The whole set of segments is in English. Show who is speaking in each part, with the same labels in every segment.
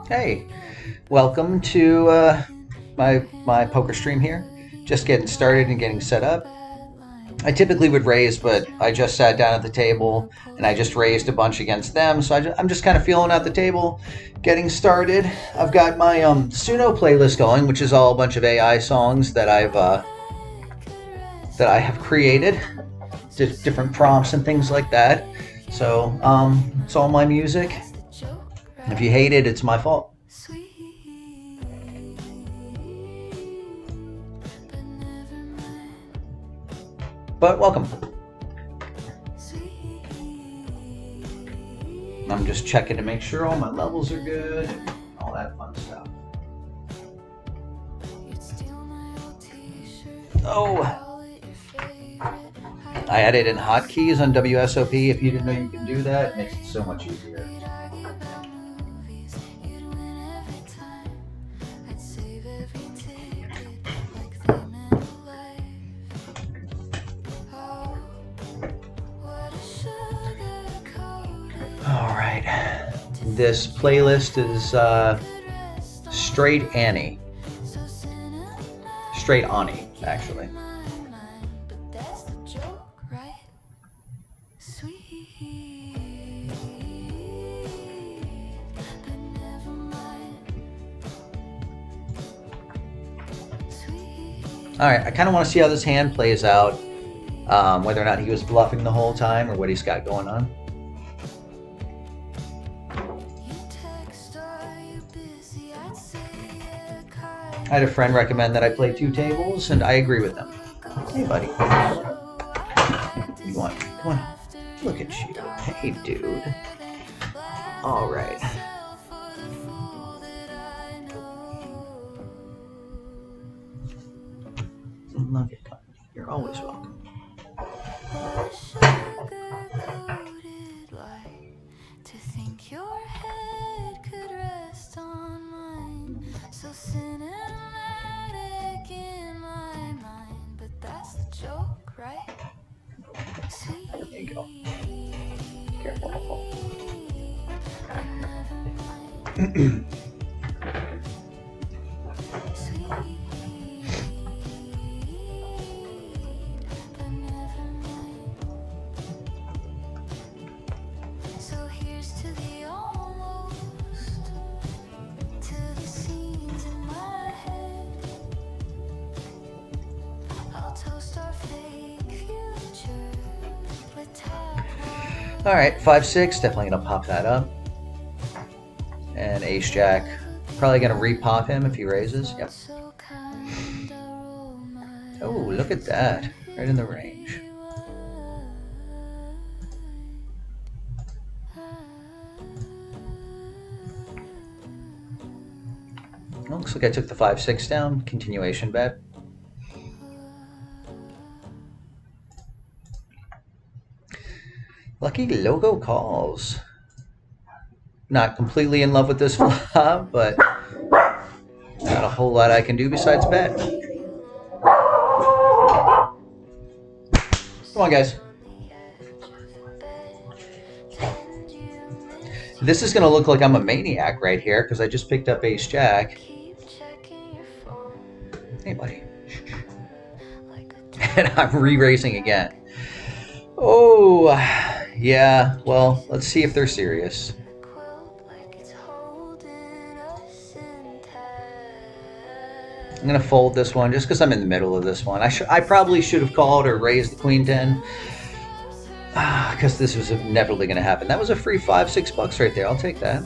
Speaker 1: Hey, welcome to my poker stream here. Just getting started and getting set up. I typically would raise, but I just sat down at the table and I just raised a bunch against them. So I'm just kind of feeling out the table, getting started. I've got my Suno playlist going, which is all a bunch of AI songs that I have created, different prompts and things like that. So it's all my music. If you hate it, it's my fault. But welcome. I'm just checking to make sure all my levels are good and all that fun stuff. Oh, I added in hotkeys on WSOP. If you didn't know you can do that, it makes it so much easier. This playlist is Straight Annie. Straight Ani, actually. Alright, I kind of want to see how this hand plays out. Whether or not he was bluffing the whole time or what he's got going on. I had a friend recommend that I play 2 tables, and I agree with them. Hey, buddy. You want? Come on. Look at you. Hey, dude. All right. Look at company. You're always welcome. So cinematic in my mind, but that's the joke, right? Sweet. There you go. Careful. All right, 5-6, definitely gonna pop that up. And ace jack, probably gonna repop him if he raises. Yep. Oh, look at that, right in the range. Looks like I took the 5-6 down. Continuation bet. Lucky logo calls. Not completely in love with this flop, but not a whole lot I can do besides bet. Come on, guys. This is going to look like I'm a maniac right here because I just picked up ace jack. Hey, buddy. And I'm re-raising again. Oh, yeah. Well, let's see if they're serious. I'm going to fold this one just because I'm in the middle of this one. I probably should have called or raised the queen 10. Because this was never going to happen. That was a free $5-6 right there. I'll take that.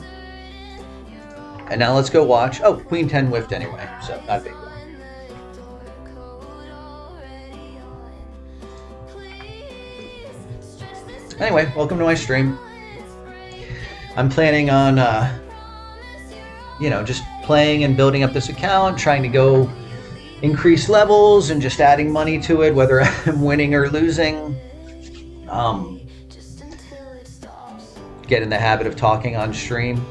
Speaker 1: And now let's go watch. Oh, queen 10 whiffed anyway, so not a big deal. Anyway, welcome to my stream. I'm planning on, just playing and building up this account, trying to go increase levels and just adding money to it, whether I'm winning or losing. Get in the habit of talking on stream.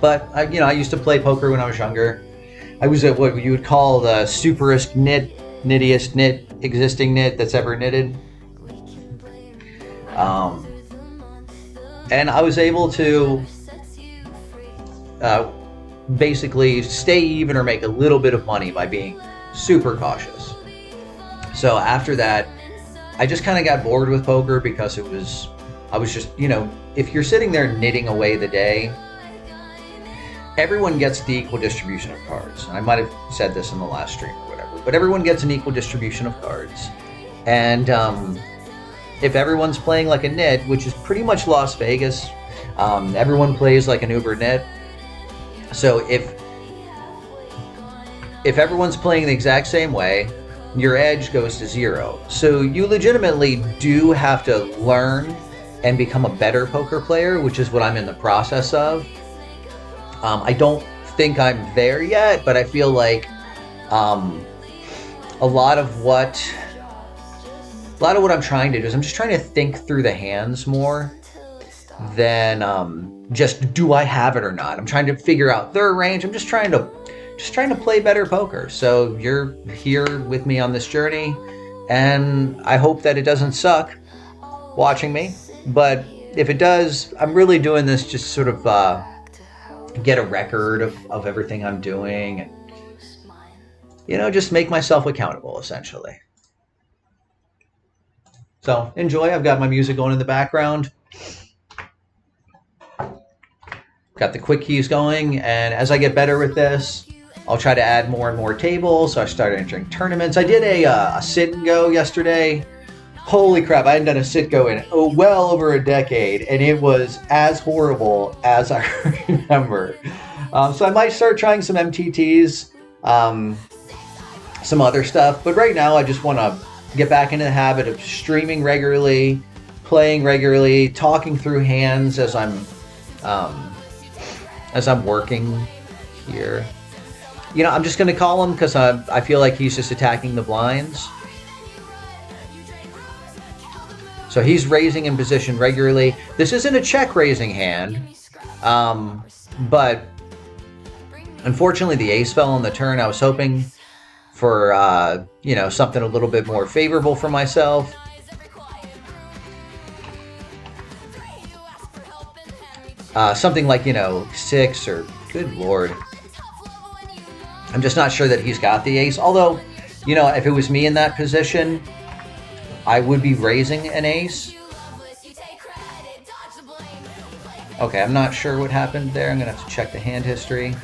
Speaker 1: But I used to play poker when I was younger. I was what you would call the superest nit knittiest existing knit that's ever knitted. Um, and I was able to uh, basically stay even or make a little bit of money by being super cautious. So after that, I just kind of got bored with poker because I was just, if you're sitting there knitting away the day, everyone gets the equal distribution of cards. I might have said this in the last stream or whatever, but everyone gets an equal distribution of cards. And if everyone's playing like a knit, which is pretty much Las Vegas, everyone plays like an Uber knit. So if everyone's playing the exact same way, your edge goes to 0. So you legitimately do have to learn and become a better poker player, which is what I'm in the process of. I don't think I'm there yet, but I feel like a lot of what I'm trying to do is I'm just trying to think through the hands more than just do I have it or not. I'm trying to figure out their range. I'm just trying to play better poker. So you're here with me on this journey, and I hope that it doesn't suck watching me. But if it does, I'm really doing this just sort of get a record of everything I'm doing, and just make myself accountable, essentially. So enjoy. I've got my music going in the background, got the quick keys going, and as I get better with this, I'll try to add more and more tables. So I started entering tournaments. I did a sit and go yesterday. Holy crap, I hadn't done a sit-go in well over a decade, and it was as horrible as I remember. So I might start trying some MTTs, some other stuff, but right now I just want to get back into the habit of streaming regularly, playing regularly, talking through hands as I'm working here. I'm just going to call him because I feel like he's just attacking the blinds. So he's raising in position regularly. This isn't a check raising hand, but unfortunately the ace fell on the turn. I was hoping for something a little bit more favorable for myself. Something like 6 or good lord. I'm just not sure that he's got the ace. Although, if it was me in that position, I would be raising an ace. Okay, I'm not sure what happened there. I'm going to have to check the hand history.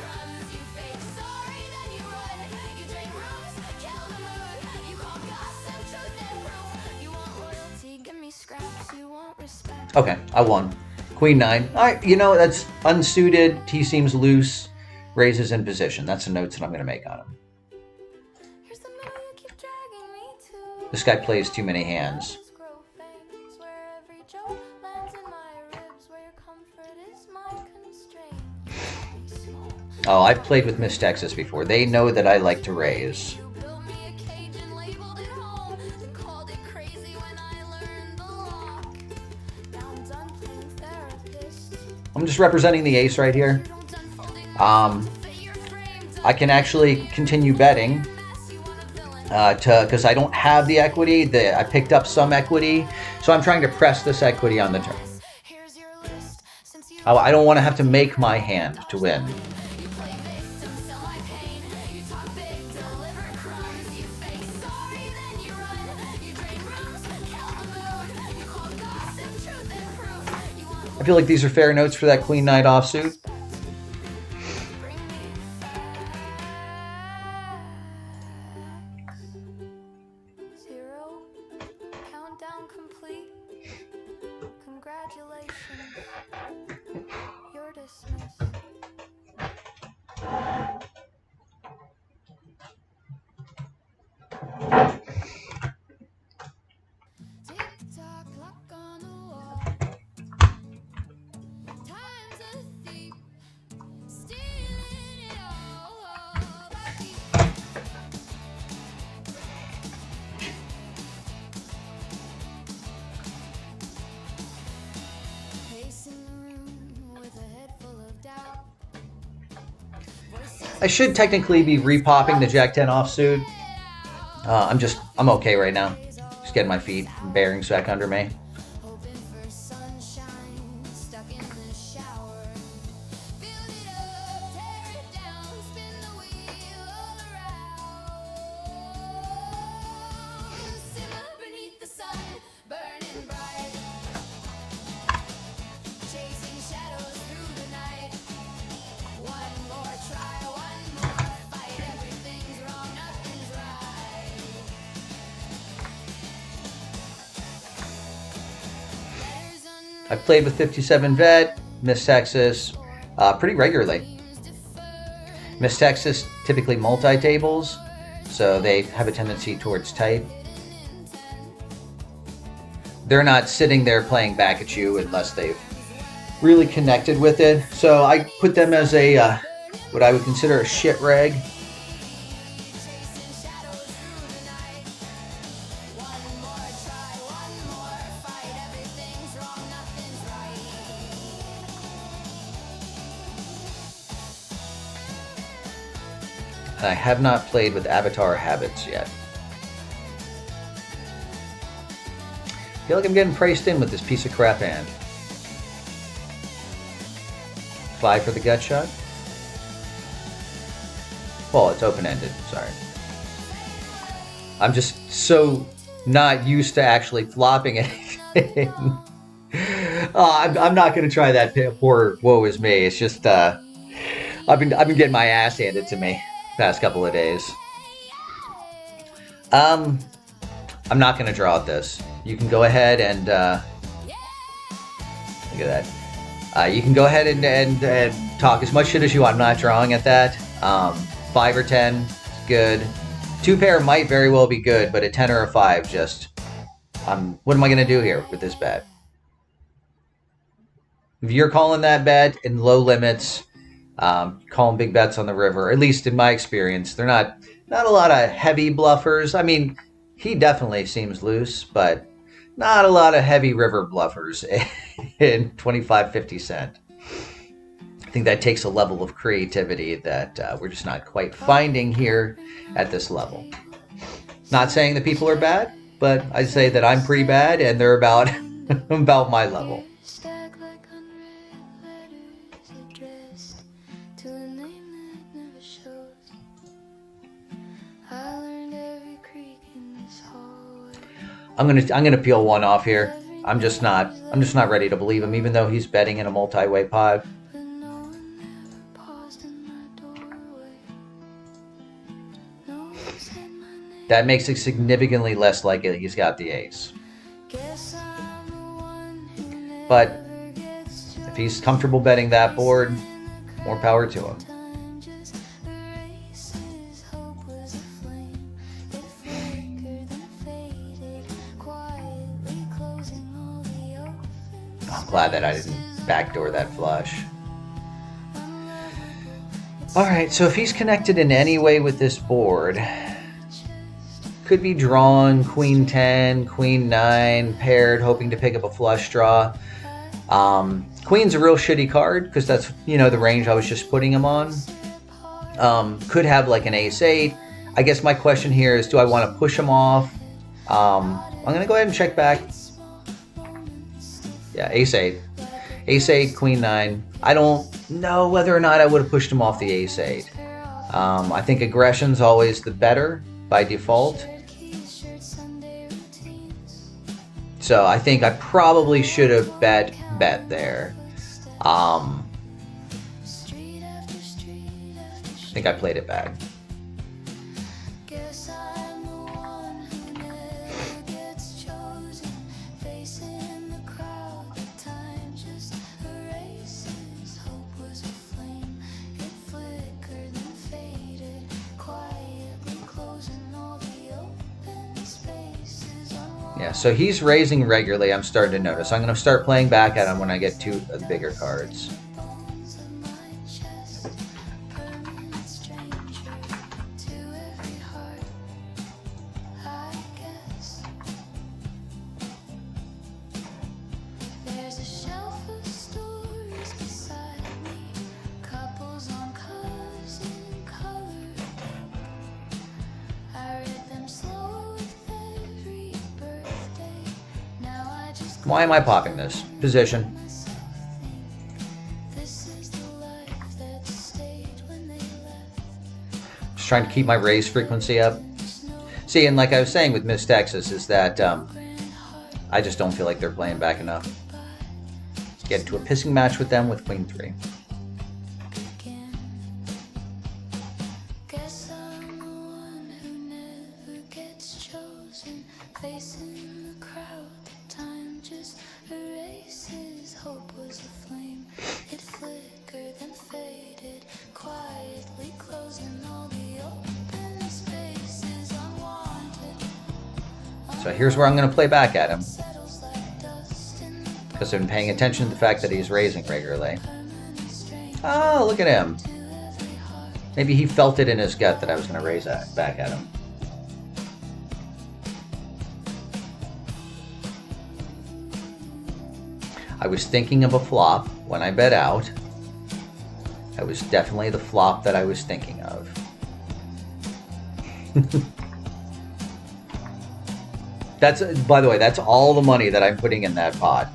Speaker 1: Okay, I won. Queen 9. All right, that's unsuited. He seems loose. Raises in position. That's the notes that I'm going to make on him. This guy plays too many hands. Oh, I've played with Miss Texas before. They know that I like to raise. I'm just representing the ace right here. I can actually continue betting because I don't have the equity. I picked up some equity, so I'm trying to press this equity on the turn. I don't want to have to make my hand to win. I feel like these are fair notes for that Queen Knight offsuit. I should technically be repopping the Jack 10 offsuit. I'm okay right now. Just getting my feet and bearings back under me. I've played with 57 Vet, Miss Texas, pretty regularly. Miss Texas typically multi-tables, so they have a tendency towards type. They're not sitting there playing back at you unless they've really connected with it. So I put them as a what I would consider a shit reg. And I have not played with Avatar Habits yet. I feel like I'm getting priced in with this piece of crap hand. 5 for the gut shot. Well, it's open-ended, sorry. I'm just so not used to actually flopping anything. I'm not going to try that poor woe is me. It's just, I've been getting my ass handed to me past couple of days. I'm not going to draw at this. You can go ahead and look at that. You can go ahead and talk as much shit as you want. I'm not drawing at that. 5 or 10 is good. 2 pair might very well be good, but a 10 or a 5 just... what am I going to do here with this bet? If you're calling that bet in low limits, calling big bets on the river, at least in my experience, they're not a lot of heavy bluffers. I mean, he definitely seems loose, but not a lot of heavy river bluffers in 25, 50 cent. I think that takes a level of creativity that we're just not quite finding here at this level. Not saying that people are bad, but I'd say that I'm pretty bad and they're about my level. I'm gonna peel one off here. I'm just not ready to believe him, even though he's betting in a multi-way pot. That makes it significantly less likely he's got the ace. But if he's comfortable betting that board, more power to him. I'm glad that I didn't backdoor that flush. Alright, so if he's connected in any way with this board, could be drawn Queen 10, Queen 9, paired, hoping to pick up a flush draw. Queen's a real shitty card, because that's, the range I was just putting him on. Could have like an ace 8. I guess my question here is, do I want to push him off? I'm going to go ahead and check back. Yeah, ace 8. Ace 8, Queen 9. I don't know whether or not I would have pushed him off the ace 8. I think aggression's always the better by default. So I think I probably should have bet there. I think I played it bad. Yeah, so he's raising regularly, I'm starting to notice. I'm going to start playing back at him when I get to the bigger cards.
Speaker 2: I read them slow.
Speaker 1: Why am I popping this? Position. Just trying to keep my raise frequency up. See, and like I was saying with Miss Texas, is that I just don't feel like they're playing back enough. Get into a pissing match with them with Queen 3. So here's where I'm going to play back at him, because I've been paying attention to the fact that he's raising regularly. Oh, look at him. Maybe he felt it in his gut that I was going to raise back at him. I was thinking of a flop when I bet out. That was definitely the flop that I was thinking of. That's, by the way, that's all the money that I'm putting in that pot.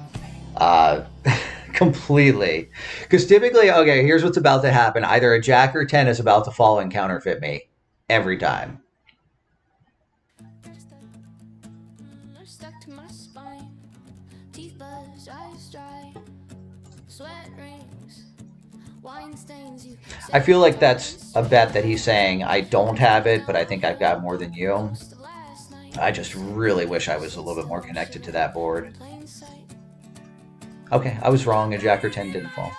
Speaker 1: Completely. Because typically, okay, here's what's about to happen. Either a jack or 10 is about to fall and counterfeit me. Every time. I feel like that's a bet that he's saying, I don't have it, but I think I've got more than you. I just really wish I was a little bit more connected to that board. Okay, I was wrong. A jack or 10 didn't fall.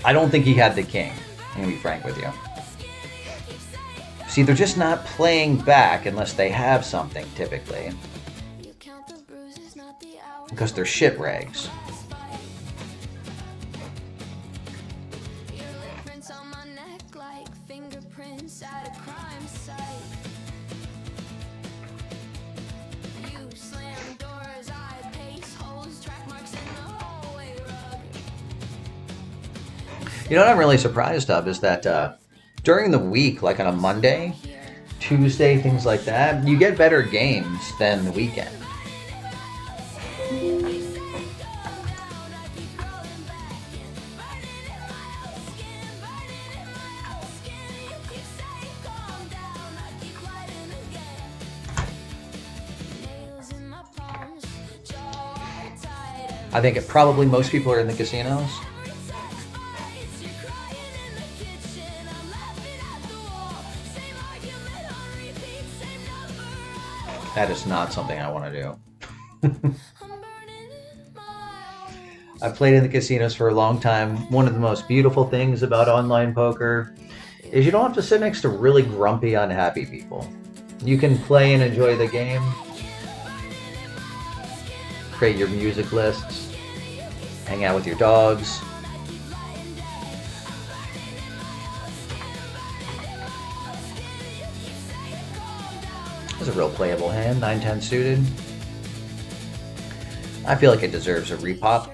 Speaker 1: I don't think he had the king. I'm going to be frank with you. See, they're just not playing back unless they have something, typically. Because they're shit rags. You know what I'm really surprised of is that during the week, like on a Monday, Tuesday, things like that, you get better games than the weekend. I think probably most people are in the casinos. That is not something I want to do. I've played in the casinos for a long time. One of the most beautiful things about online poker is you don't have to sit next to really grumpy, unhappy people. You can play and enjoy the game. Create your music lists. Hang out with your dogs. That's a real playable hand, 9-10 suited. I feel like it deserves a repop.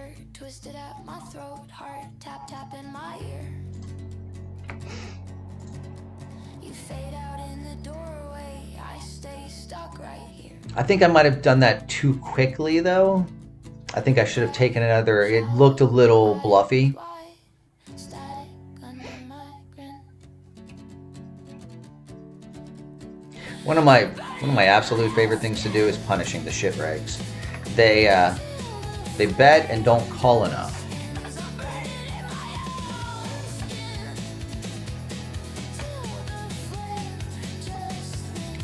Speaker 1: I think I might have done that too quickly, though. I think I should have taken another. It looked a little bluffy. One of my absolute favorite things to do is punishing the shit rags. They bet and don't call enough.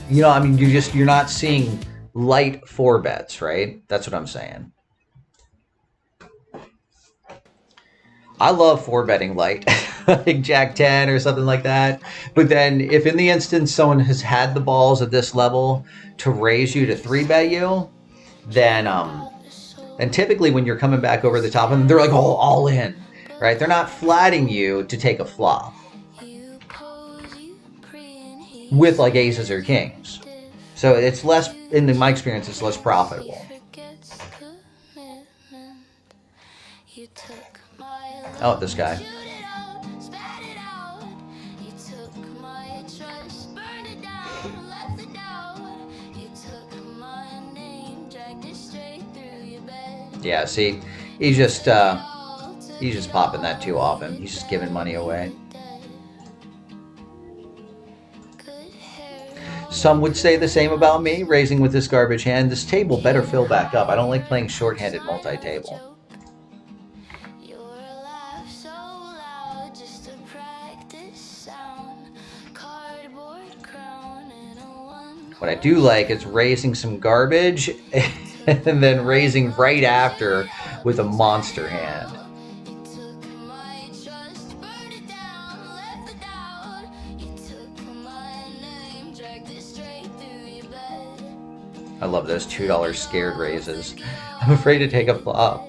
Speaker 1: You know, I mean, you're not seeing light 4 bets, right? That's what I'm saying. I love 4 betting light, like Jack 10 or something like that. But then if in the instance someone has had the balls at this level to raise you to 3 bet you, then typically when you're coming back over the top of them, they're like, oh, all in, right? They're not flatting you to take a flop with like aces or kings. So it's less, in my experience, it's less profitable. Oh, this guy. Yeah, see, he's just popping that too often. He's just giving money away. Some would say the same about me, raising with this garbage hand. This table better fill back up. I don't like playing short-handed multi-table. What I do like is raising some garbage and then raising right after with a monster hand. I love those $2 scared raises. I'm afraid to take a flop.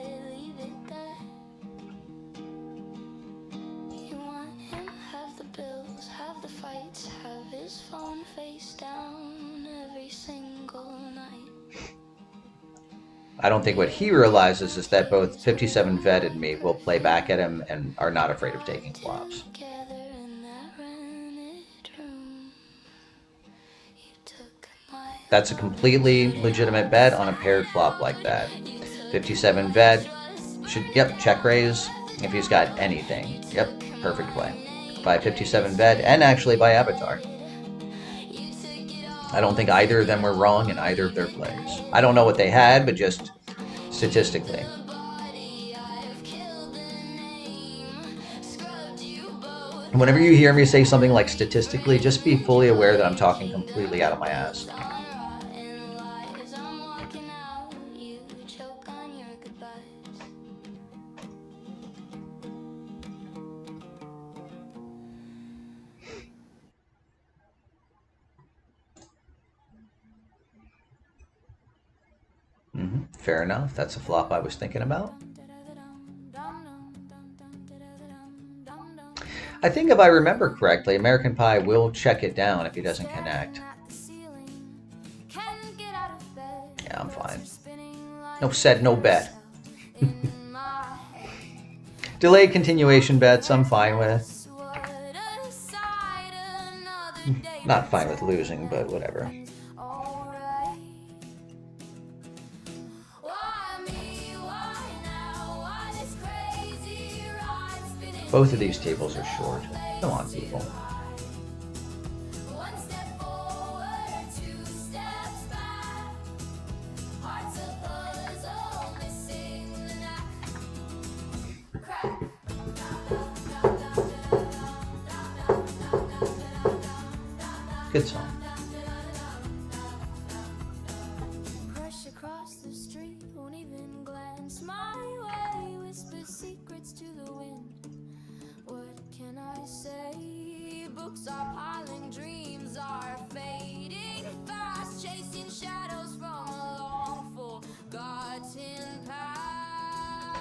Speaker 1: I don't think what he realizes is that both 57 vet and me will play back at him and are not afraid of taking flops. That's a completely legitimate bet on a paired flop like that. 57 vet should, yep, check raise if he's got anything. Yep, perfect play. By 57 vet and actually by Avatar. I don't think either of them were wrong in either of their plays. I don't know what they had, but just statistically. Whenever you hear me say something like statistically, just be fully aware that I'm talking completely out of my ass. Fair enough. That's a flop I was thinking about. I think if I remember correctly, American Pie will check it down if he doesn't connect. Yeah, I'm fine. No said, no bet. Delayed continuation bets, I'm fine with. Not fine with losing, but whatever. Both of these tables are short. Come on, people. Good song. Crush across the street, won't even glance my way, whisper secrets to the wind. What can I say? Books are piling, dreams are fading fast, chasing shadows from a long forgotten past.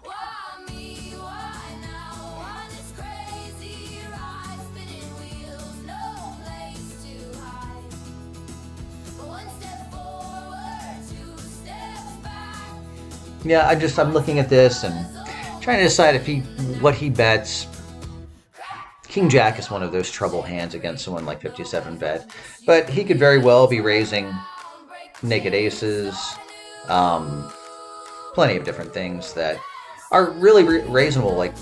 Speaker 1: Why me? Why now? Why this crazy ride? Spinning wheels, no place to hide. One step forward, two steps back. Yeah, I'm looking at this and trying to decide what he bets. King Jack is one of those trouble hands against someone like 57 bet, but he could very well be raising naked aces, plenty of different things that are really reasonable, like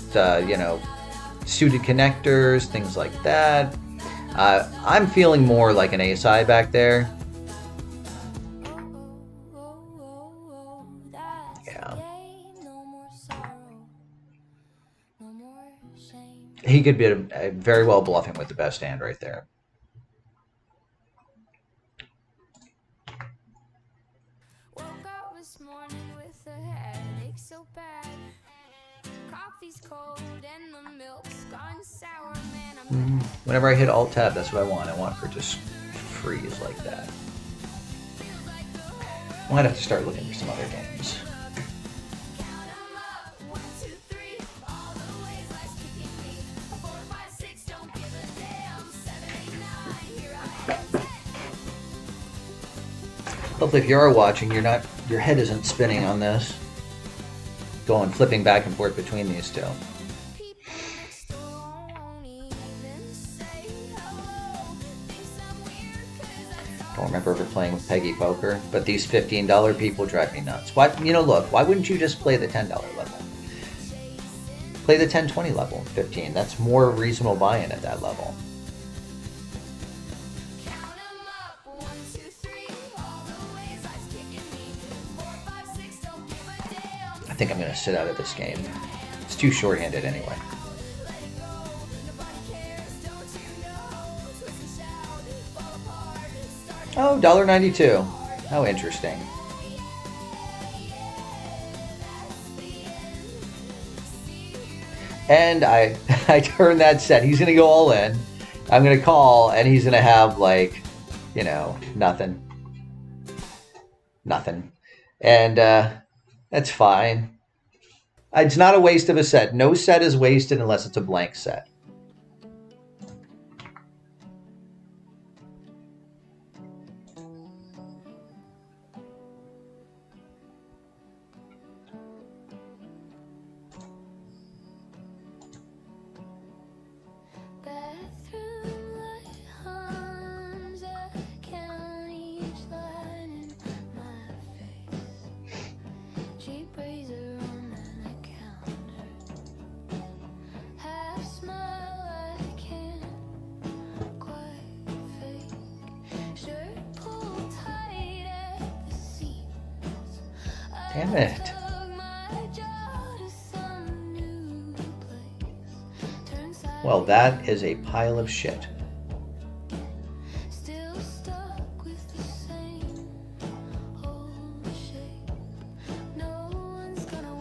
Speaker 1: suited connectors, things like that. I'm feeling more like an ace high back there. He could be very well bluffing with the best hand right there. Woke up this morning with a headache so bad. Coffee's cold and the milk's gone sour, man. Whenever I hit Alt Tab, that's what I want. I want it to just freeze like that. Might have to start looking for some other games. Hopefully if you are watching, your head isn't spinning on this. Flipping back and forth between these two. Don't remember ever playing with Peggy Poker, but these $15 people drive me nuts. Why, look, why wouldn't you just play the $10 level? Play the 10, 20 level, 15. That's more reasonable buy-in at that level. I think I'm going to sit out of this game. It's too short-handed anyway. Oh, $1.92. How interesting. And I turn that set. He's going to go all in. I'm going to call, and he's going to have, like, nothing. Nothing. And that's fine. It's not a waste of a set. No set is wasted unless it's a blank set. Damn it. Well, that is a pile of shit.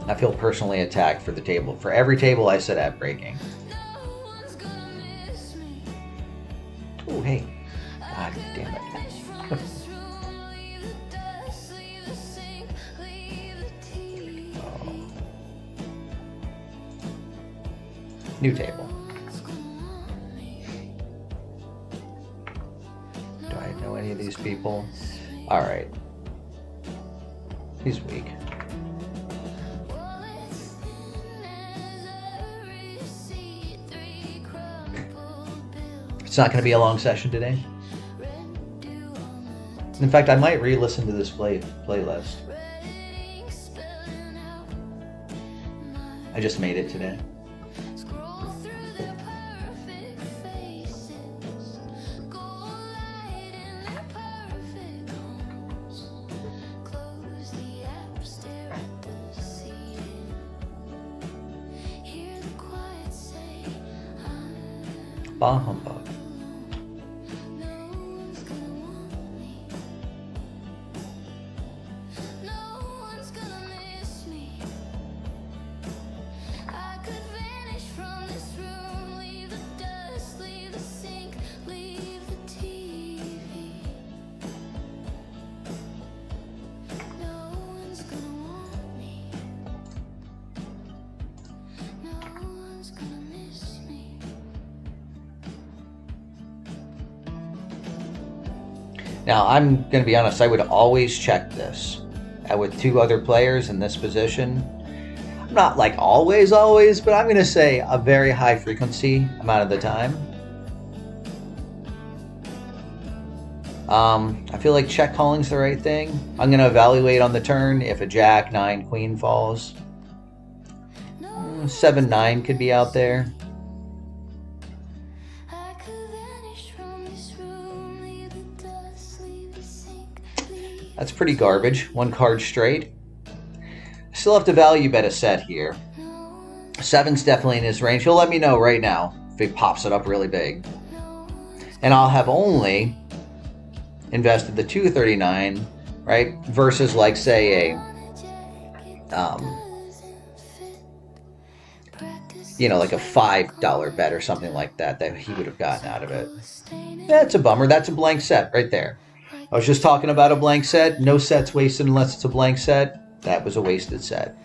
Speaker 1: I feel personally attacked for the table. For every table I sit at breaking. Oh, hey. God damn it. New table. Do I know any of these people? Alright. He's weak. It's not going to be a long session today. In fact, I might re-listen to this playlist. I just made it today. Bah humbug. Now, I'm going to be honest, I would always check this. With two other players in this position, I'm not like always, but I'm going to say a very high frequency amount of the time. I feel like check calling's the right thing. I'm going to evaluate on the turn if a jack, 9, queen falls. 7, 9 could be out there. That's pretty garbage. One card straight. Still have to value bet a set here. 7's definitely in his range. He'll let me know right now if he pops it up really big. And I'll have only invested the 239, right? Versus like say a, like a $5 bet or something like that he would have gotten out of it. That's a bummer. That's a blank set right there. I was just talking about a blank set. No set's wasted unless it's a blank set. That was a wasted set.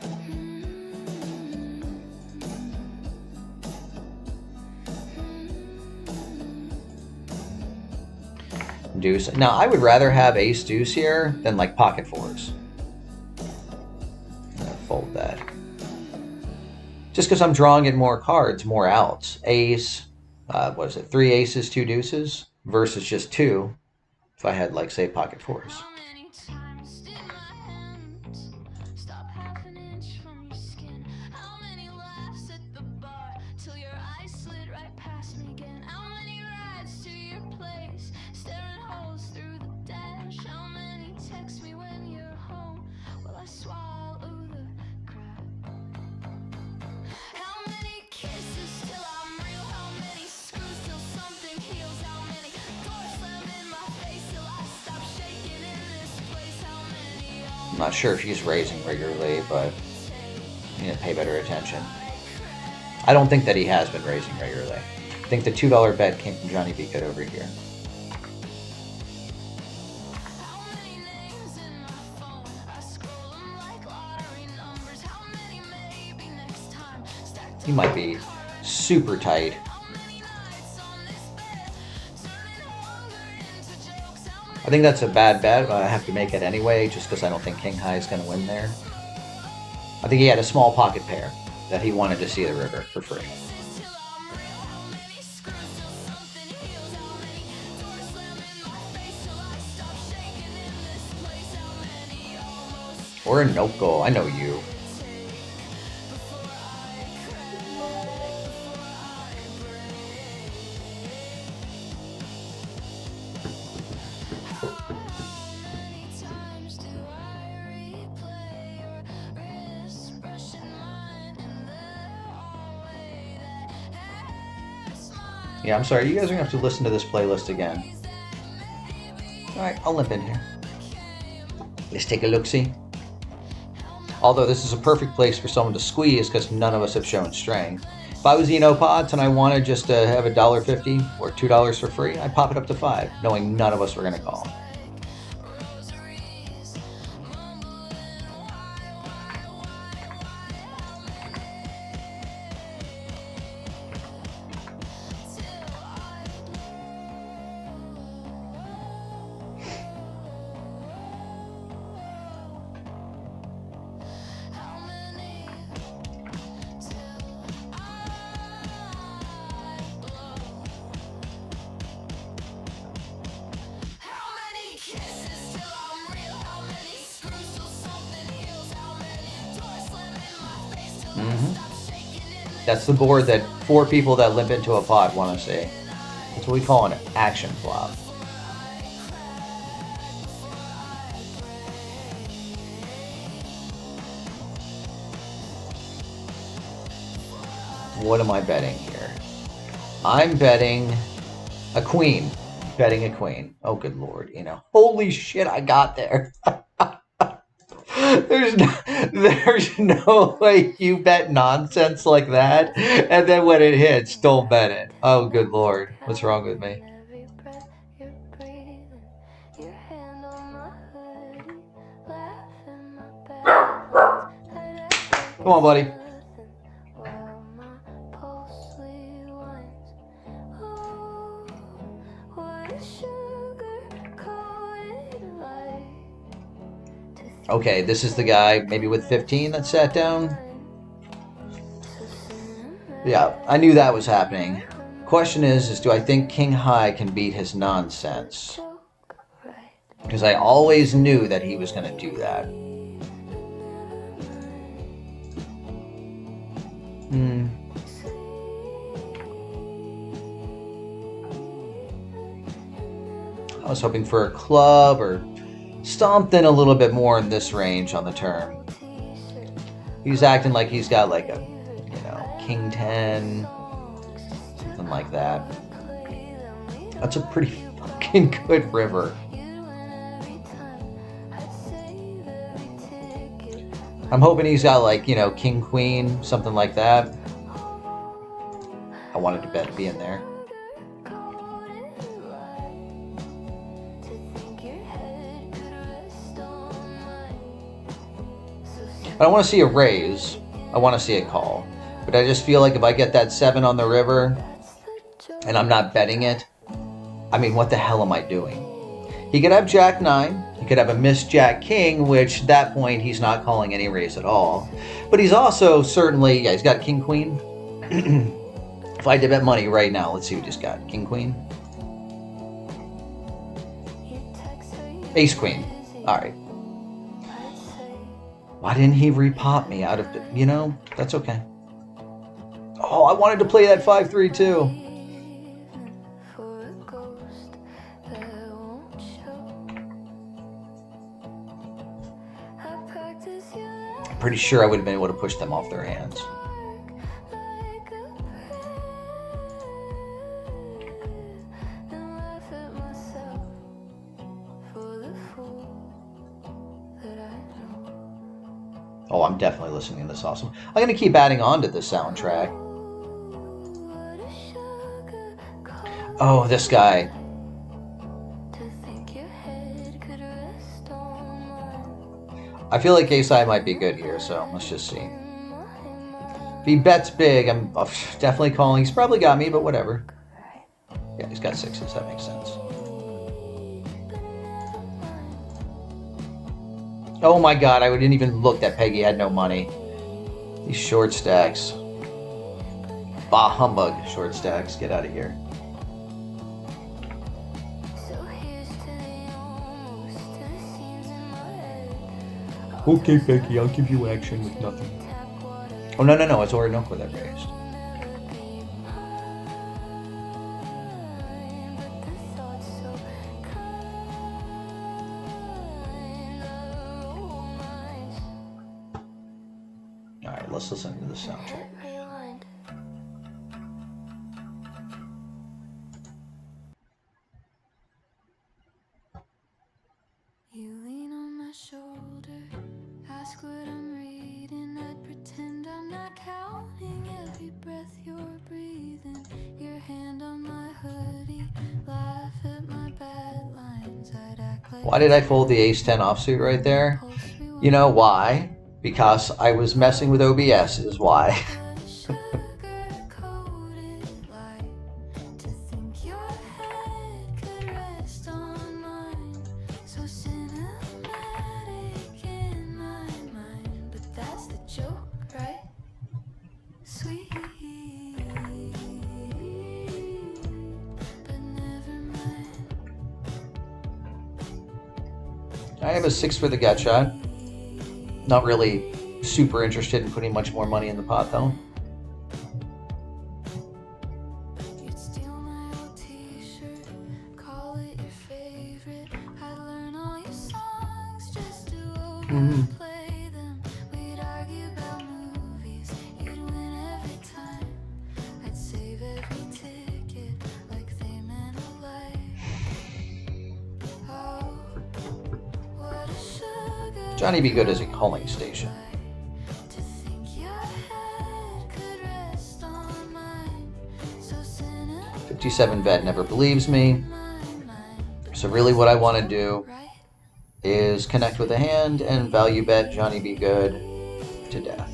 Speaker 1: Deuce. Now, I would rather have ace deuce here than like pocket fours. I'm gonna fold that. Just because I'm drawing in more cards, more outs. Ace, what is it? 3 aces, 2 deuces versus just 2. if I had, like, say, pocket fours. I'm not sure if he's raising regularly, but you need to pay better attention. I don't think that he has been raising regularly. I think the $2 bet came from Johnny B. Good over here. He might be super tight. I think that's a bad bet, but I have to make it anyway, just because I don't think King High is going to win there. I think he had a small pocket pair that he wanted to see the river for free. Or a nope goal. I know you. Yeah, I'm sorry. You guys are going to have to listen to this playlist again. Alright, I'll limp in here. Let's take a look-see. Although this is a perfect place for someone to squeeze because none of us have shown strength. If I was Eno Pods and I wanted just to have $1.50 or $2 for free, I'd pop it up to $5, knowing none of us were going to call. That's the board that 4 people that limp into a pot want to see. That's what we call an action flop. What am I betting here? I'm betting a queen. Betting a queen. Oh, good lord, you know. Holy shit, I got there. There's no way you bet nonsense like that, and then when it hits, don't bet it. Oh, good lord. What's wrong with me? Come on, buddy. Okay, this is the guy maybe with 15 that sat down. Yeah, I knew that was happening. Question is do I think King High can beat his nonsense? Because I always knew that he was going to do that. I was hoping for a club or something a little bit more in this range on the turn. He's acting like he's got like a, you know, King 10, something like that. That's a pretty fucking good river. I'm hoping he's got like, you know, King Queen, something like that. I wanted to bet be in there. I don't want to see a raise. I want to see a call. But I just feel like if I get that 7 on the river and I'm not betting it, I mean, what the hell am I doing? He could have Jack 9. He could have a missed Jack King, which at that point he's not calling any raise at all. But he's also certainly, yeah, he's got King Queen. If I had to bet money right now, let's see what he's got. King Queen. Ace queen. All right. Why didn't he repop me out of it? You know, that's okay. Oh, I wanted to play that 5-3 too. I'm pretty sure I would have been able to push them off their hands. Oh, I'm definitely listening to this awesome. I'm going to keep adding on to this soundtrack. Oh, this guy. I feel like Ace High might be good here, so let's just see. If he bets big, I'm definitely calling. He's probably got me, but whatever. Yeah, he's got sixes. That makes sense. Oh my god, I didn't even look that Peggy had no money. These short stacks. Bah humbug, short stacks. Get out of here. Okay, Becky, I'll give you action with nothing. Oh, no, it's Orinoco that raised. All right, let's listen to the soundtrack.
Speaker 2: You lean on my shoulder, ask what I'm reading. I'd pretend I'm not counting every breath you're breathing. Your hand on my hoodie, laugh at my bad lines. I'd act like.
Speaker 1: Why did I fold the ace-10 offsuit right there? You know why? Because I was messing with OBS is why. I have a 6 for the gut shot. Not really super interested in putting much more money in the pot though. Johnny Be Good is a calling station. 57 bet never believes me. So really what I want to do is connect with a hand and value bet Johnny Be Good to death.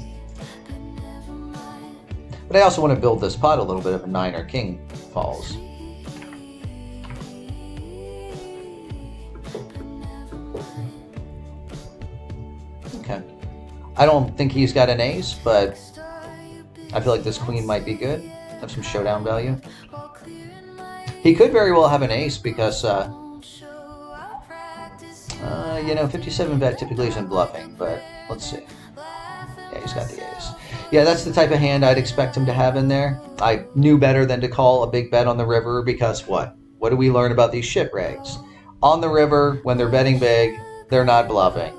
Speaker 1: But I also want to build this pot a little bit if a 9 or king falls. Okay. I don't think he's got an ace, but I feel like this queen might be good. Have some showdown value. He could very well have an ace because, 57 bet typically isn't bluffing, but let's see. Yeah, he's got the ace. Yeah, that's the type of hand I'd expect him to have in there. I knew better than to call a big bet on the river because what? What do we learn about these shit regs? On the river, when they're betting big, they're not bluffing.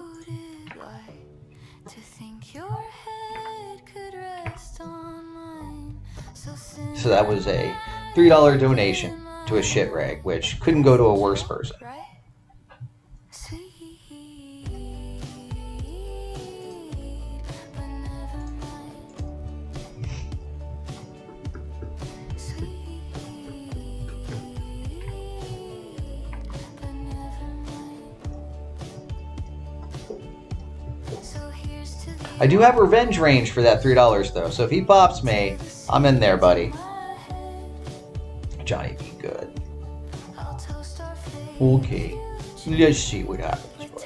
Speaker 1: So that was a $3 donation to a shit reg, which couldn't go to a worse person. I do have revenge range for that $3 though, so if he pops me, I'm in there, buddy. Johnny Be Good. Okay, let's see what happens, buddy.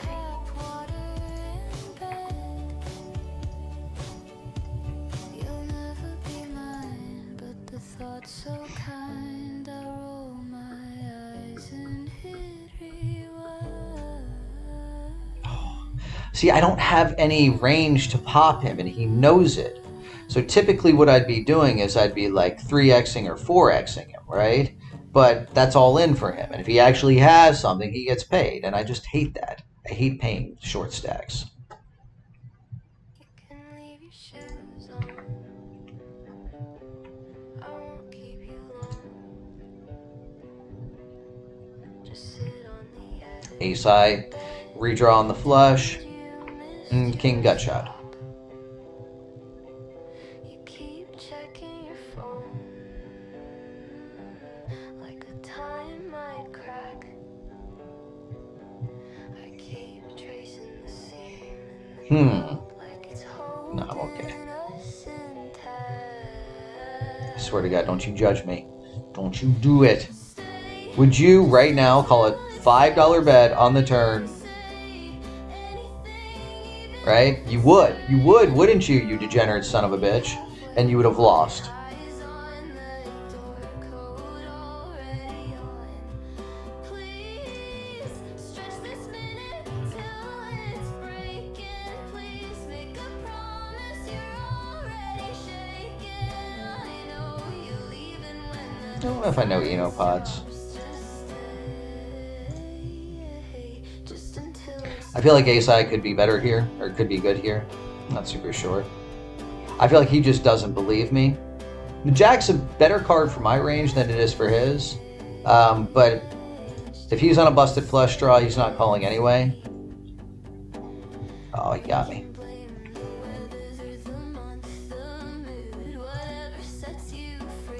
Speaker 1: See, I don't have any range to pop him, and he knows it. So typically what I'd be doing is I'd be like 3xing or 4xing him, right? But that's all in for him. And if he actually has something, he gets paid. And I just hate that. I hate paying short stacks.
Speaker 2: You can leave your shoes on. I won't keep you long. Just sit on the edge.
Speaker 1: Ace high, redraw on the flush, and king gut shot.
Speaker 2: You keep checking your phone like a time might crack. I keep tracing the scene like it's
Speaker 1: No, I'm okay.
Speaker 2: holding us intact.
Speaker 1: I swear to God, don't you judge me. Don't you do it. Would you right now call it $5 bet on the turn? Right? You would, wouldn't you, you degenerate son of a bitch? And you would have lost.
Speaker 2: Eyes on the door code already on. Please stretch this minute till it's breaking. Please make a promise you're already shaking. I know you leaving when
Speaker 1: I don't know if I know Eno pods.
Speaker 2: just until
Speaker 1: I feel like Ace High could be better here, or could be good here. I'm not super sure. I feel like he just doesn't believe me. The Jack's a better card for my range than it is for his. But if he's on a busted flush draw, he's not calling anyway. Oh, he got me.
Speaker 2: whatever sets you free.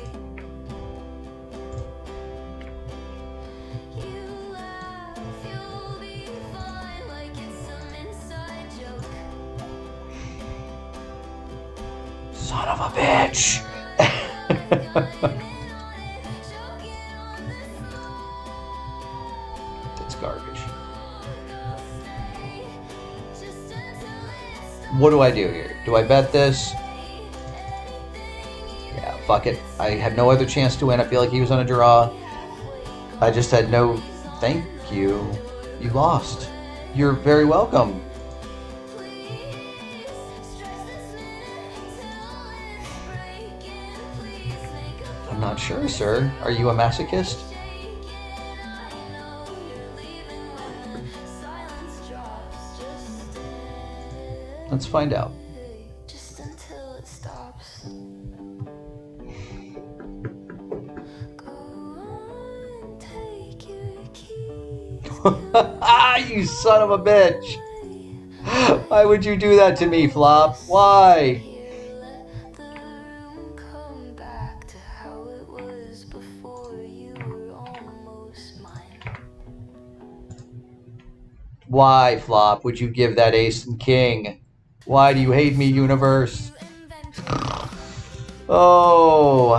Speaker 2: You laugh, you'll be fine like it's some inside joke.
Speaker 1: Son of a bitch. That's garbage. What do I do here? Do I bet this? Yeah, fuck it. I had no other chance to win. I feel like he was on a draw. I just had no... Thank you. You lost. You're very welcome. I'm not sure, sir. Are you a masochist? Let's find out.
Speaker 2: Just until it stops. Go on, take your keys.
Speaker 1: Ah, you son of a bitch! Why would you do that to me, Flop? Why?
Speaker 2: Here, let the room come back to how it was before you were almost mine.
Speaker 1: Why, Flop, would you give that ace and king? Why do you hate me, universe? Oh,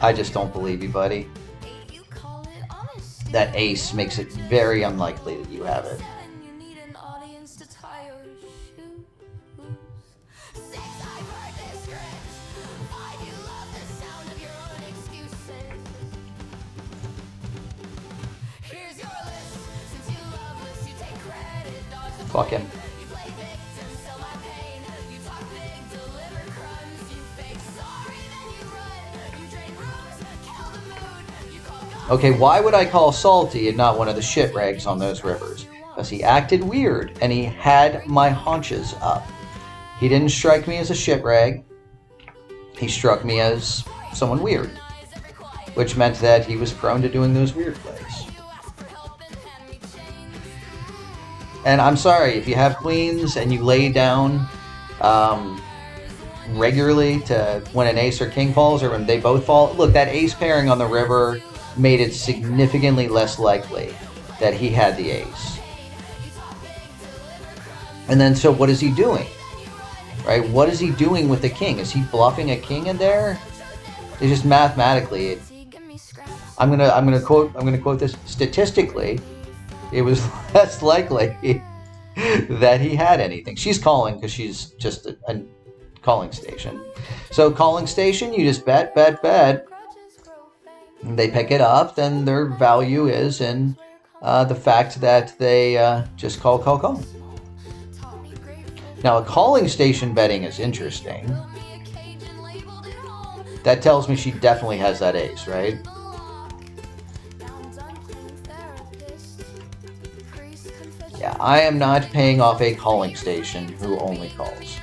Speaker 1: I just don't believe you, buddy. That ace makes it very unlikely that you have it. Fuck him. Okay, why would I call Salty and not one of the shit rags on those rivers? Because he acted weird and he had my haunches up. He didn't strike me as a shit rag. He struck me as someone weird, which meant that he was prone to doing those weird plays. And I'm sorry, if you have queens and you lay down regularly to when an ace or king falls or when they both fall, look, that ace pairing on the river made it significantly less likely that he had the ace. And then, so what is he doing? Right? What is he doing with the king? Is he bluffing a king in there? It's just mathematically. I'm gonna quote this. Statistically, it was less likely that he had anything. She's calling because she's just a calling station. So calling station, you just bet. They pick it up, then their value is in the fact that they just call, call, call. Now, a calling station betting is interesting. That tells me she definitely has that ace, right? Yeah, I am not paying off a calling station who only calls.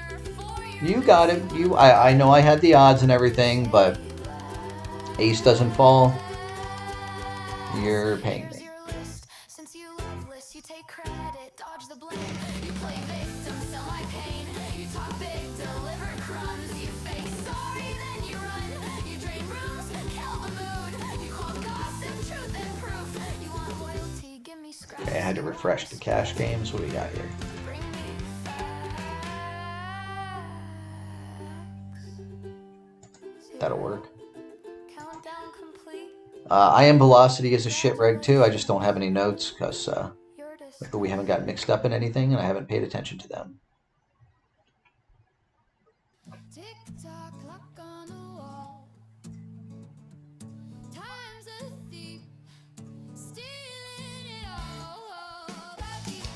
Speaker 1: You got it. I know I had the odds and everything, but ace doesn't fall. You're paying me. Okay, I had to refresh the cash games. What do we got here? That'll work. I am velocity is a shit reg too. I just don't have any notes because we haven't gotten mixed up in anything and I haven't paid attention to them.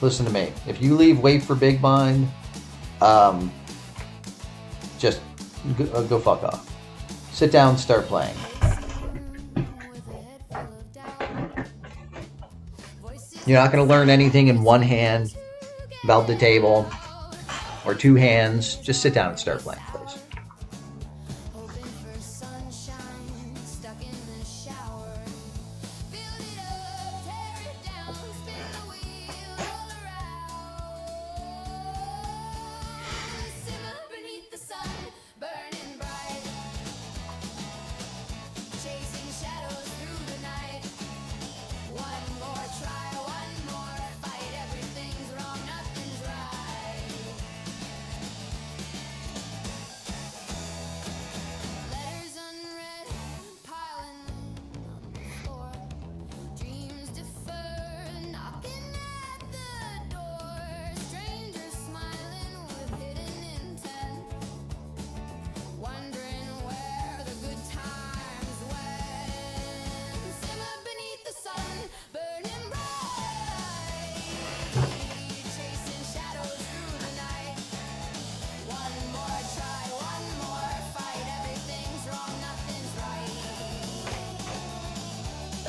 Speaker 1: Listen to me. If you leave wait for big blind, just go fuck off. Sit down, start playing. You're not going to learn anything in one hand about the table or two hands. Just sit down and start playing, please.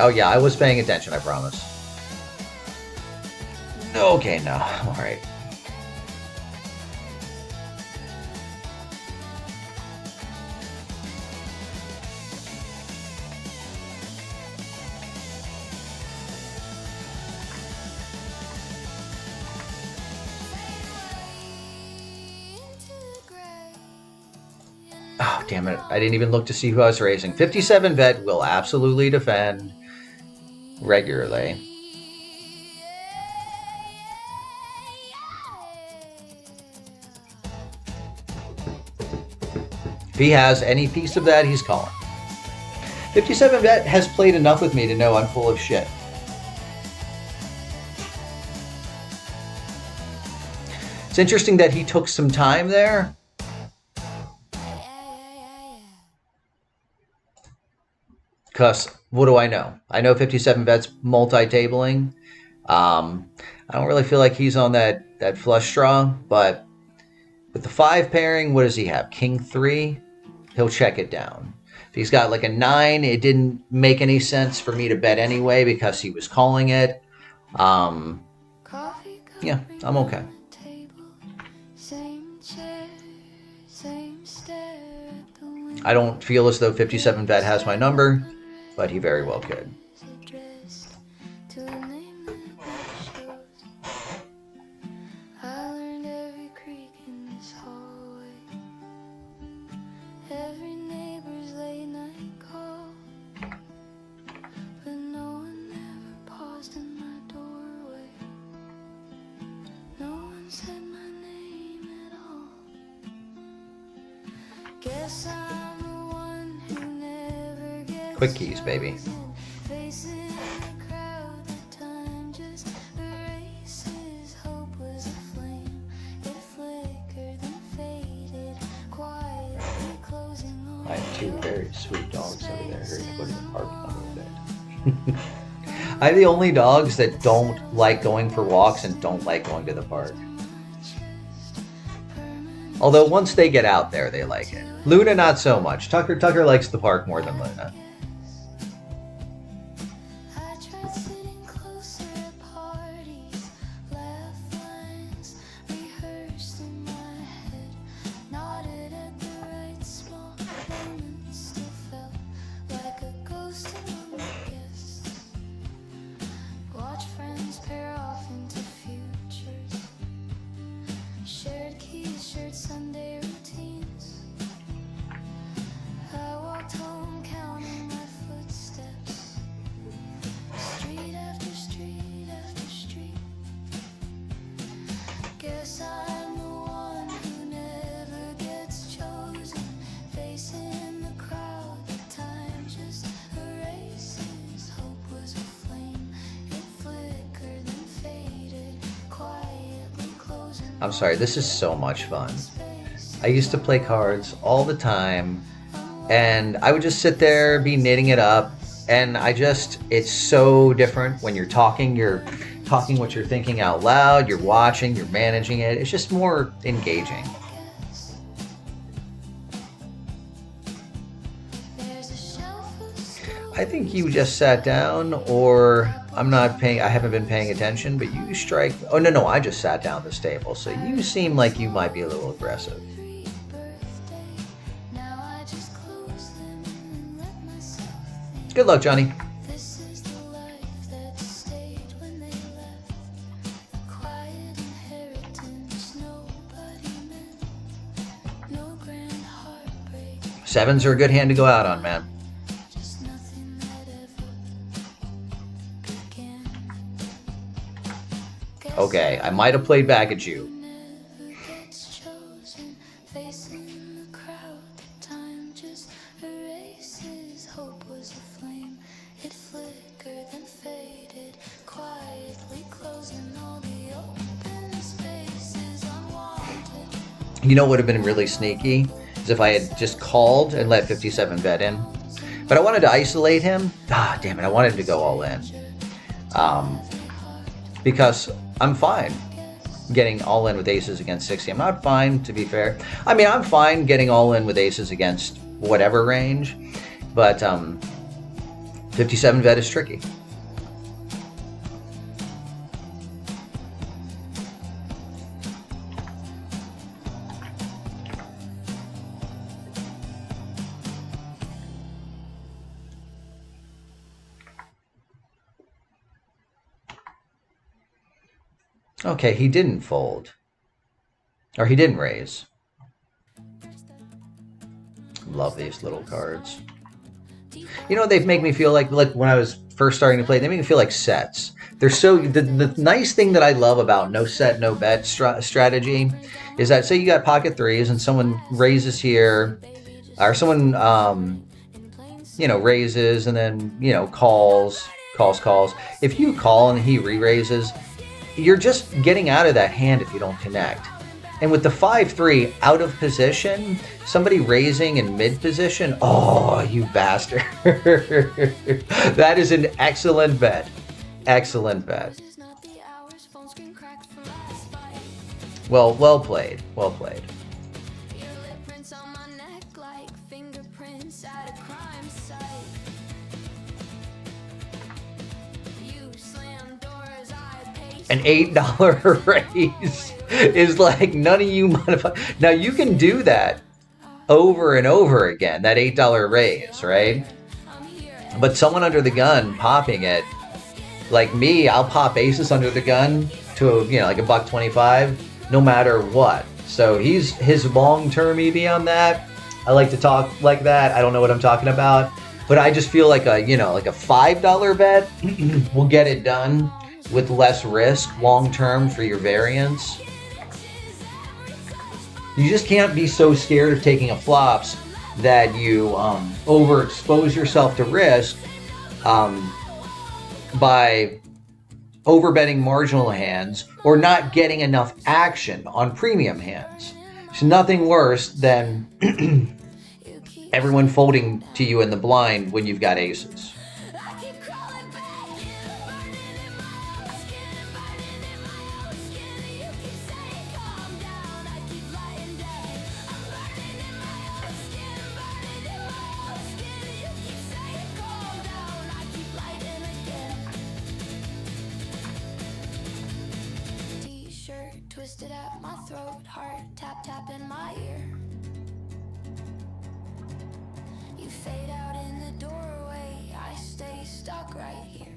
Speaker 1: Oh yeah, I was paying attention, I promise. Okay, no. Alright. Oh, damn it. I didn't even look to see who I was raising. 57 vet will absolutely defend regularly. If he has any piece of that, he's calling. 57 vet has played enough with me to know I'm full of shit. It's interesting that he took some time there. Because what do I know? I know 57 vet's multi-tabling. I don't really feel like he's on that flush draw, but with the 5 pairing, what does he have? King 3? He'll check it down. If he's got like a 9, it didn't make any sense for me to bet anyway because he was calling it. Yeah, I'm okay. I don't feel as though 57 vet has my number, but he very well could. Quick keys, baby. I have 2 very sweet dogs over there. Here, put in the park a little bit. I have the only dogs that don't like going for walks and don't like going to the park. Although once they get out there, they like it. Luna, not so much. Tucker likes the park more than Luna.
Speaker 2: I tried sitting closer at parties, laugh lines rehearsed in my head, nodded at the right small moments, still felt like a ghost among the guests. Watch friends pair off into futures, shared keys, shared Sunday routines. I walked home counting my footsteps, street after street after street. Guess I'm the one who never gets chosen, facing the crowd, the time just erases. Hope was a flame, it flickered and faded, quietly closing.
Speaker 1: I'm sorry, this is so much fun. I used to play cards all the time, and I would just sit there, be knitting it up, and it's so different when you're talking what you're thinking out loud, you're watching, you're managing it. It's just more engaging. I think you just sat down, or I haven't been paying attention, but you strike. Oh, no, I just sat down at this table, so you seem like you might be a little aggressive. Good luck, Johnny.
Speaker 2: This is the life that stayed when they left. The quiet inheritance nobody meant. No grand heartbreak,
Speaker 1: Sevens are a good hand to go out on, man.
Speaker 2: just nothing that ever began.
Speaker 1: Okay, I might have played back at you.
Speaker 2: Never gets chosen, facing the crowd, the time just erases. Hope was a flame, it flickered and faded, quietly closing all the open spaces unwanted.
Speaker 1: You know what would have been really sneaky is if I had just called and let 57 bet in. But I wanted to isolate him. Ah, damn it, I wanted him to go all in. Because I'm fine getting all in with aces against 60. I'm not fine, to be fair. I mean, I'm fine getting all in with aces against whatever range, but 57 vet is tricky. Okay, he didn't fold. Or he didn't raise. Love these little cards. You know, they make me feel like when I was first starting to play, they make me feel like sets. They're so, the nice thing that I love about no set, no bet strategy is that, say you got pocket threes and someone raises here, or someone, raises and then, calls. If you call and he re-raises, you're just getting out of that hand if you don't connect. And with the 5-3 out of position, somebody raising in mid position, oh, you bastard. That is an excellent bet. Excellent bet. Well played. Well played. An $8 raise is like none of you motherfuckers. Now you can do that over and over again, that $8 raise, right? But someone under the gun popping it, like me, I'll pop aces under the gun to like $1.25, no matter what. So his long-term EV on that. I like to talk like that. I don't know what I'm talking about, but I just feel like a $5 bet will get it done with less risk long-term for your variance. You just can't be so scared of taking a flops that you overexpose yourself to risk by overbetting marginal hands or not getting enough action on premium hands. It's nothing worse than everyone folding to you in the blind when you've got aces.
Speaker 2: twisted at my throat, heart tap tap in my ear. You fade out in the doorway, I stay stuck right here.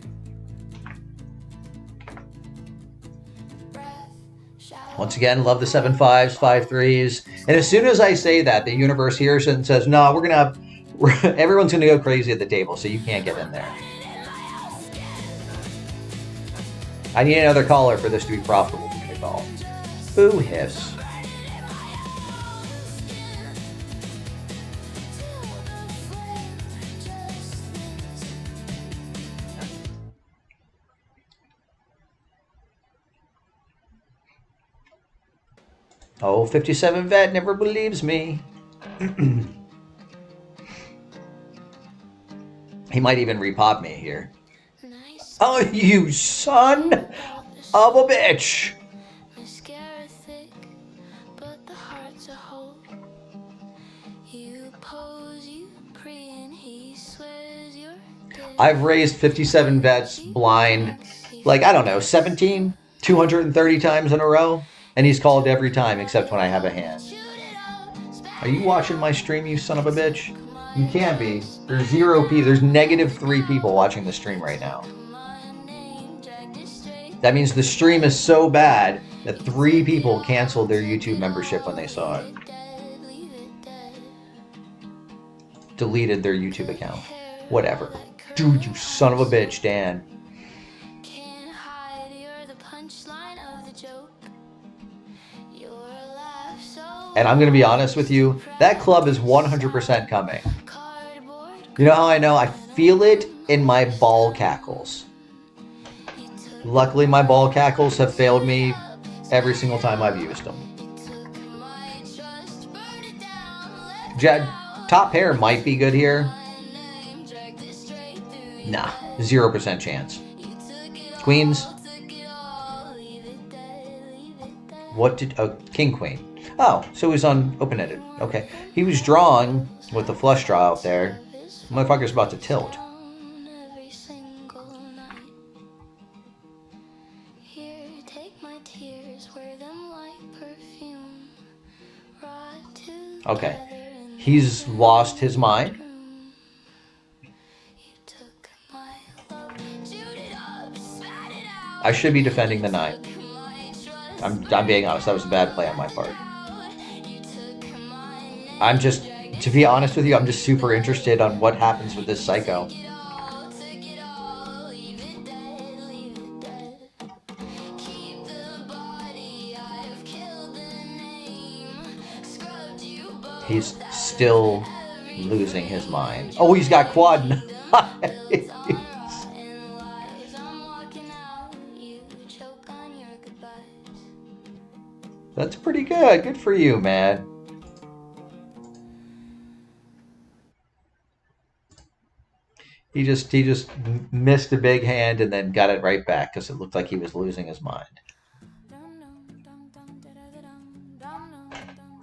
Speaker 2: Breath, shallow.
Speaker 1: Once again, love the 7.5s, 5.3s. And as soon as I say that, the universe hears it and says, no, everyone's going to go crazy at the table, so you can't get in there. I need another caller for this to be profitable for me to call. Boo hiss. Oh, 57 vet never believes me. He might even repop me here. Oh, you son of a bitch!
Speaker 2: Mascara thick, but the heart's a hole. You pose, you pre, and he swears you're dead.
Speaker 1: I've raised 57 vets blind, like, I don't know, 17, 230 times in a row, and he's called every time except when I have a hand. Are you watching my stream, you son of a bitch? You can't be. There's there's -3 people watching the stream right now. That means the stream is so bad that 3 people canceled their YouTube membership when they saw it. Deleted their YouTube account. Whatever. Dude, you son of a bitch, Dan.
Speaker 2: Can't hide, you're the punchline of the joke. Your laugh so
Speaker 1: And I'm going to be honest with you, that club is 100% coming.
Speaker 2: cardboard.
Speaker 1: You know how I know? I feel it in my ball cackles. Luckily, my ball cackles have failed me every single time I've used them.
Speaker 2: My trust, burn it down,
Speaker 1: Jed, top pair might be good here.
Speaker 2: name, drag this straight through.
Speaker 1: Nah, 0% chance.
Speaker 2: You took it all,
Speaker 1: Queens.
Speaker 2: took it all, leave it dead, leave it dead.
Speaker 1: What did... Oh, king, queen. Oh, so he's on open-ended. Okay. He was drawing with the flush draw out there. Motherfucker's about to tilt.
Speaker 2: Every single night. Here, take my tears, wear them like perfume. Rot
Speaker 1: Okay.
Speaker 2: together in
Speaker 1: He's lost his mind.
Speaker 2: you took my love, chewed it up, spat it out.
Speaker 1: I should be defending the 9.
Speaker 2: My trust,
Speaker 1: I'm being honest. That was a bad play on my part.
Speaker 2: you took my name.
Speaker 1: I'm just... To be honest with you, I'm just super interested on what happens with this psycho.
Speaker 2: Take it all, leave it dead, leave it dead. Keep the body, I've killed the name. Scrubbed you both.
Speaker 1: He's still losing his mind. Oh, he's got quad 9.
Speaker 2: In lies, I'm walking out, you choke on your goodbyes.
Speaker 1: That's pretty good. Good for you, man. He just missed a big hand and then got it right back because it looked like he was losing his mind.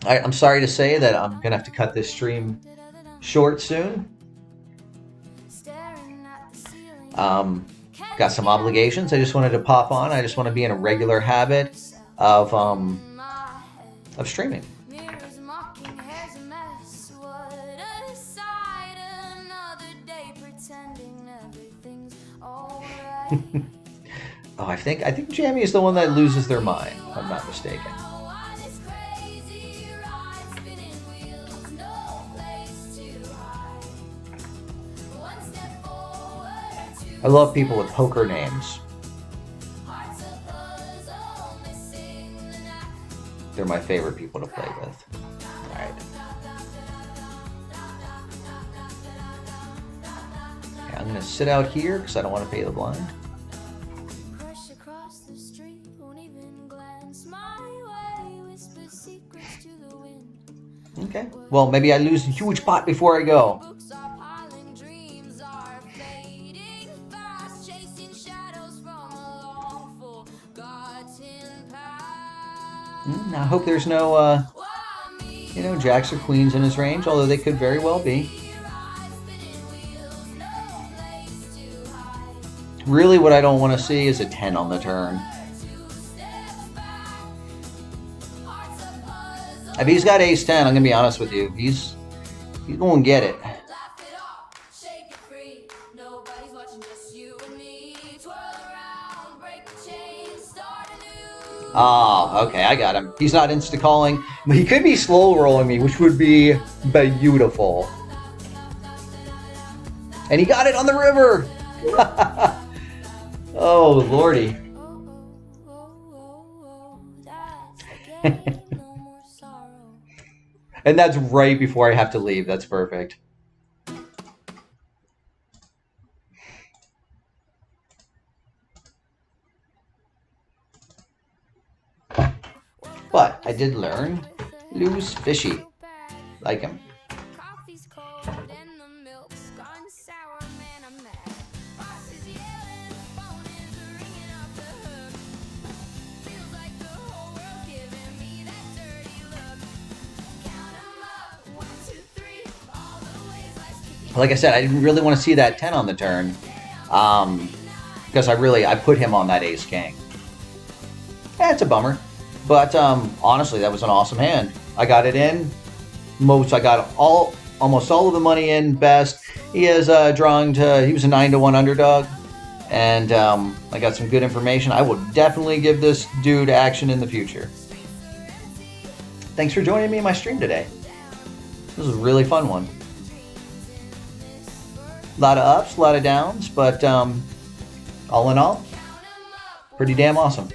Speaker 1: All right, I'm sorry to say that I'm gonna have to cut this stream short soon. Got some obligations. I just wanted to pop on. I just want to be in a regular habit of streaming.
Speaker 2: Mirrors mocking, hair's a mess. What a sight, another day pretending everything's alright.
Speaker 1: Oh, I think Jamie is the one that loses their mind, if I'm not mistaken.
Speaker 2: On this crazy ride, spinning wheels, no place to hide. One step forward, two
Speaker 1: I love people with poker names.
Speaker 2: hearts a puzzle, missing the knack.
Speaker 1: They're my favorite people to play with. All right. Okay, I'm gonna sit out here because I don't want to pay the blind.
Speaker 2: Crush across the street, won't even glance my way. Whisper secrets to the wind.
Speaker 1: Okay. Well, maybe I lose a huge pot before I go.
Speaker 2: Books are piling, dreams are fading fast, chasing shadows from a long forgotten past.
Speaker 1: I hope there's no,
Speaker 2: Why me?
Speaker 1: jacks or queens in his range, although they could very well be.
Speaker 2: Spinning wheels, no place to hide.
Speaker 1: Really, what I don't want to see is a 10 on the turn.
Speaker 2: Two step back,
Speaker 1: If he's got ace 10, I'm going to be honest with you. He's going to get it. Oh, okay, I got him. He's not insta-calling, but he could be slow-rolling me, which would be beautiful. And he got it on the river! Oh, lordy. And that's right before I have to leave. That's perfect. But I did learn loose fishy. Like him.
Speaker 2: Coffee's cold and the milk's gone sour, man, I'm mad. Boss is yelling, phone is ringing off the hook. Feels like the whole world giving me that dirty look. Count 'em up, 1, 2, 3, all the ways life's kicking.
Speaker 1: Like I said, I didn't really want to see that 10 on the turn. Because I put him on that ace king. It's a bummer. But honestly, that was an awesome hand. I got it in. I got almost all of the money in best. He is drawing to. He was a 9-1 underdog, and I got some good information. I will definitely give this dude action in the future. Thanks for joining me in my stream today. This was a really fun one. A lot of ups, a lot of downs, but all in all, pretty damn awesome.